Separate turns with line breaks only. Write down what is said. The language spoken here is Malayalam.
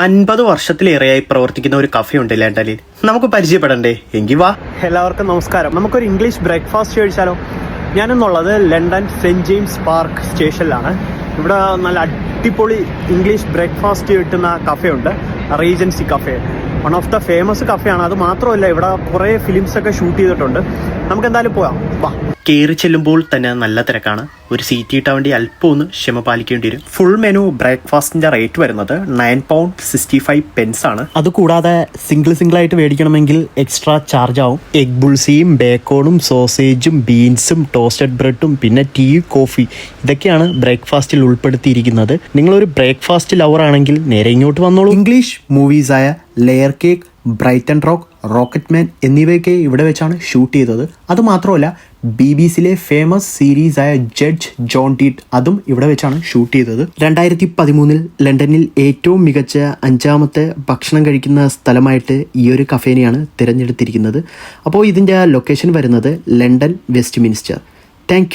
50 വർഷത്തിലേറെയായി പ്രവർത്തിക്കുന്ന ഒരു കഫേ ഉണ്ട് ലണ്ടനിൽ. നമുക്ക് പരിചയപ്പെടണ്ടേ? എങ്കിൽ വാ. എല്ലാവർക്കും നമസ്കാരം. നമുക്കൊരു ഇംഗ്ലീഷ് ബ്രേക്ക്ഫാസ്റ്റ് കഴിച്ചാലോ? ഞാനെന്നുള്ളത് ലണ്ടൻ സെന്റ് ജെയിംസ് പാർക്ക് സ്റ്റേഷനിലാണ്. ഇവിടെ നല്ല അടിപൊളി ഇംഗ്ലീഷ് ബ്രേക്ക്ഫാസ്റ്റ് കിട്ടുന്ന കഫേ ഉണ്ട്, Regency cafe. One of the famous കഫേയാണ്. അത് മാത്രമല്ല, ഇവിടെ കുറേ ഫിലിംസൊക്കെ ഷൂട്ട് ചെയ്തിട്ടുണ്ട്. നമുക്ക് എന്തായാലും പോകാം, വാ. കയറി ചെല്ലുമ്പോൾ തന്നെ നല്ല തിരക്കാണ്. ഒരു സീറ്റ് കിട്ടാൻ വേണ്ടി അല്പം ഒന്ന് ക്ഷമ പാലിക്കേണ്ടി വരും. ഫുൾ മെനു ബ്രേക്ക്ഫാസ്റ്റിന്റെ റേറ്റ് വരുന്നത് £9.65 ആണ്. അതുകൂടാതെ സിംഗിൾ ആയിട്ട് മേടിക്കണമെങ്കിൽ എക്സ്ട്രാ ചാർജ് ആവും. എഗ് ബുൾസിയും ബേക്കോണും സോസേജും ബീൻസും ടോസ്റ്റഡ് ബ്രെഡും പിന്നെ ടീ, കോഫി, ഇതൊക്കെയാണ് ബ്രേക്ക്ഫാസ്റ്റിൽ ഉൾപ്പെടുത്തിയിരിക്കുന്നത്. നിങ്ങളൊരു ബ്രേക്ക്ഫാസ്റ്റ് ലവർ ആണെങ്കിൽ നേരെ ഇങ്ങോട്ട് വന്നോളൂ. ഇംഗ്ലീഷ് മൂവീസായ Layer Cake, Brighton Rock, Rocket Man എന്നിവയൊക്കെ ഇവിടെ വെച്ചാണ് ഷൂട്ട് ചെയ്തത്. അതുമാത്രമല്ല, BBC-യിലെ ഫേമസ് സീരീസായ ജഡ്ജ് ജോൺ ഡീഡ്, അതും ഇവിടെ വെച്ചാണ് ഷൂട്ട് ചെയ്തത്. 2013 ലണ്ടനിൽ ഏറ്റവും മികച്ച 5ാമത്തെ ഭക്ഷണം കഴിക്കുന്ന സ്ഥലമായിട്ട് ഈ ഒരു കഫേനെയാണ് തിരഞ്ഞെടുത്തിരിക്കുന്നത്. അപ്പോൾ ഇതിൻ്റെ ലൊക്കേഷൻ വരുന്നത് ലണ്ടൻ വെസ്റ്റ് മിനിസ്റ്റർ. താങ്ക്